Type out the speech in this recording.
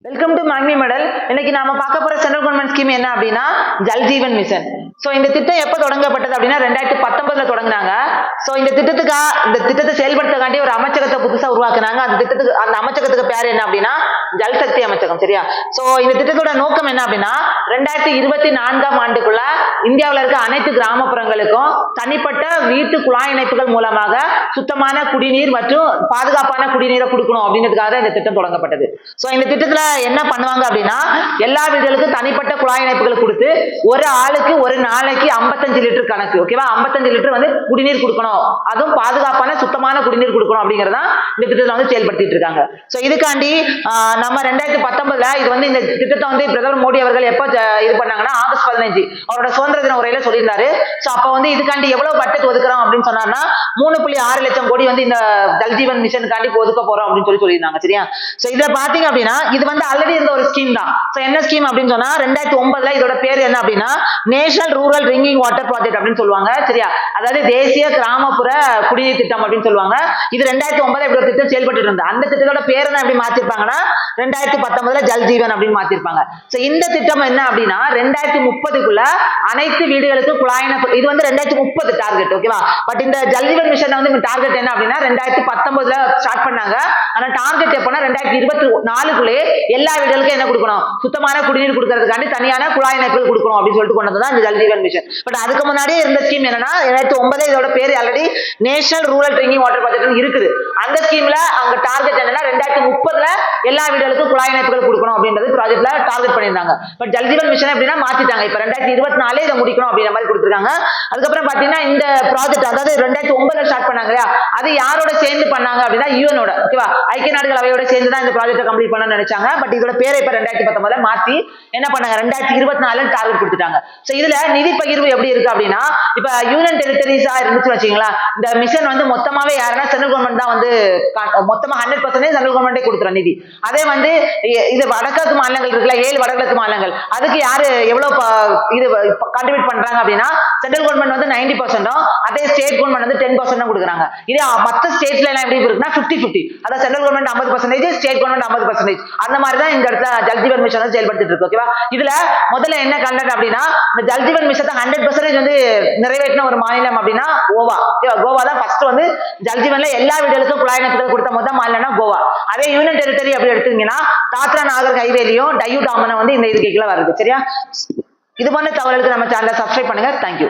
Welcome to மாக்னி medal. இன்னைக்கு நாம பார்க்க போற சென்ட்ரல் கவர்மெண்ட் ஸ்கீம் என்ன அப்படின்னா ஜல் ஜீவன் மிஷன். சோ இந்த திட்டம் எப்ப தொடங்கப்பட்டது அப்படின்னா 2019 தொடங்கினாங்க. சோ இந்த திட்டத்தை செயல்படுத்தக்காண்டி ஒரு அமைச்சகத்தை புதுசா உருவாக்குனாங்க. அந்த அமைச்சகத்துக்கு பேர் என்ன அப்படின்னா ஜல் சக்தி அமைச்சகம். சரியா? சோ இந்த திட்டத்தோட நோக்கம் என்ன அப்படின்னா 2024ஆம் ஆண்டுக்குள்ள இந்தியாவில் இருக்க அனைத்து கிராமப்புறங்களுக்கும் தனிப்பட்ட வீட்டு குழாய் இணைப்புகள் மூலமாக சுத்தமான குடிநீர் மற்றும் பாதுகாப்பான குடிநீரை கொடுக்கணும் அப்படின்றதுக்காக இந்த திட்டம் தொடங்கப்பட்டது. சோ இந்த திட்டத்துல என்ன பண்ணுவாங்க அப்படின்னா எல்லா வீடுகளுக்கும் தனிப்பட்ட குழாய் இணைப்புகள் கொடுத்து ஒரு ஆளுக்கு ஒரு நாளைக்கு 55 லிட்டர் கணக்கு, ஓகேவா, 55 லிட்டர் வந்து குடிநீர் கொடுக்கணும், அதுவும் பாதுகாப்பான சுத்தமான குடிநீர் கொடுக்கணும் அப்படிங்கறதா இந்த திட்டத்தை வந்து செயல்படுத்திட்டு இருக்காங்க. சோ இதுக்காண்டி நம்ம 2019 இது வந்து இந்த திட்டத்தை வந்து பிரதமர் மோடி அவர்கள் எப்ப இது பண்ணாங்கன்னா ஆகஸ்ட் 15 அவரோட சுதந்திர தின உரையில சொல்லியிருந்தாரு. சோ அப்ப வந்து இதுக்காண்டி எவ்வளவு பட்ஜெட் ஒதுக்குறோம் அப்படின்னு சொன்னார்னா 3.6 லட்சம் கோடி வந்து இந்த ஜல் ஜீவன் மிஷனுக்காண்டி ஒதுக்க போறோம் அப்படின்னு சொல்லியிருந்தாங்க. சரியா? சோ இதுல பாத்தீங்க அப்படின்னா இது வந்து ஆல்ரெடி இருந்த ஒரு ஸ்கீம் தான். சோ என்ன ஸ்கீம் அப்படின்னு சொன்னா 2009 இதோட பேர் என்ன அப்படின்னா national rural drinking water project அப்படின்னு சொல்லுவாங்க. சரியா? அதாவது தேசிய கிராமப்புற குடிநீர் திட்டம் அப்படின்னு சொல்லுவாங்க. இது 2009 இப்படி ஒரு திட்டம் செயல்பட்டு இருந்தது. அந்த திட்டத்தோட பேர் என்ன எப்படி மாத்திருப்பாங்கன்னா 2019 ஜல் ஜீவன் அப்படின்னு மாத்திருப்பாங்க. சோ இந்த திட்டம் என்ன அப்படின்னா 2030க்குள்ள அனைத்து வீடுகளுக்கும் குழாய் இணைப்பு, இது வந்து 2030 டார்கெட், ஓகேவா. பட் இந்த ஜல் ஜீவன் மிஷன் வந்து டார்கெட் என்ன அப்படின்னா 2019 ஸ்டார்ட் பண்ணாங்க. ஆனா டார்கெட் எப்பன்னா 2024க்குள்ளே எல்லா வீடுகளுக்கும் என்ன கொடுக்கணும், சுத்தமான குடிநீர் கொடுக்கறதுக்காண்டி தனியான குழாய் இணைப்புகள் கொடுக்கணும் அப்படின்னு சொல்லிட்டு கொண்டதுதான் இந்த ஜல் ஜீவன் மிஷன். பட் அதுக்கு முன்னாடியே இருந்த ஸ்கீம் என்னன்னா 2009 இதோட பேர் already national rural drinking water project இருக்குது. அந்த ஸ்கீம்ல அங்க டார்கெட் என்னன்னா 2030 எல்லா வீடுகளுக்கும் குழாய் இணைப்புகள் கொடுக்கணும் அப்படின்றது ப்ராஜெக்ட்ல டார்கெட் பண்ணியிருந்தாங்க. பட் ஜல் ஜீவன் மிஷன் எப்படின்னா மாத்திட்டாங்க. இப்ப 2024 இதை முடிக்கணும் அப்படின்ற மாதிரி கொடுத்துருக்காங்க. அதுக்கப்புறம் பாத்தீங்கன்னா இந்த ப்ராஜெக்ட் அதாவது 2009 ஸ்டார்ட் பண்ணாங்க இல்லையா, அது யாரோட சேர்ந்து பண்ணாங்க அப்படின்னா யூஎனோட, ஓகேவா, ஐக்கிய நாடுகள் அவையோட சேர்ந்து தான் இந்த ப்ராஜெக்ட் கம்ப்ளீட் பண்ண நினைச்சாங்க. பட் இதோட பேரை இப்ப 2019 மாத்தி என்ன பண்ணாங்க 2024 டார்கெட் கொடுத்துட்டாங்க. சோ இதுல நிதி பகிர்வு எப்படி இருக்கு அப்படின்னா இப்ப யூனியன் டெரிட்டரிஸா இருந்துச்சு வச்சுங்களா, இந்த மிஷன் வந்து மொத்தமாவே யாருன்னா சென்ட்ரல் கவர்மெண்ட் தான் வந்து மொத்தமா 100% சென்ட்ரல் கவர்மெண்டே கொடுத்துற நிதி. அதே வந்து இது வடகிழக்கு மாநிலங்கள் இருக்குல்ல, 7 வடகிழக்கு மாநிலங்கள், அதுக்கு யாரு எவ்வளவு இது கான்ட்ரிபியூட் பண்றாங்க அப்படின்னா சென்ட்ரல் கவர்மெண்ட் வந்து 90%, அதே ஸ்டேட் கவர்மெண்ட் வந்து 10% கொடுக்குறாங்க. இதே மற்ற ஸ்டேட்ஸ்ல எல்லாம் எப்படி இருக்குன்னா 50-50, அதாவது சென்ட்ரல் கவர்மெண்ட் 50%, ஸ்டேட் கவர்மெண்ட் 50%. அந்த மாதிரி தான் இந்த இடத்துல ஜல் ஜீவன் மிஷன் வந்து செயல்படுத்திட்டு இருக்கு, ஓகேவா. இதுல முதல்ல என்ன கண்டென்ட் அப்படின்னா இந்த ஜல் ஜீவன் மிஷனை 100% வந்து நிறைவேற்றின ஒரு மாநிலம் அப்படின்னா கோவா. கோவா தான் ஃபர்ஸ்ட் வந்து ஜல் ஜீவன்ல எல்லா வீடுகளுக்கும் குழாய் இணைப்புகள் கொடுத்த முதல் மாநிலம்னா கோவா. அதே யூனியன் டெரிட்டரி அப்படி எடுத்தீங்கன்னா தாத்ரா நாகர் ஹைவேலியும் டையூ டாமனும் வந்து இந்த இதுக்கு கீழே வருது. சரியா? இது போன்ற தகவலுக்கு நம்ம சேனலை சப்ஸ்கிரைப் பண்ணுங்க. தேங்க்யூ.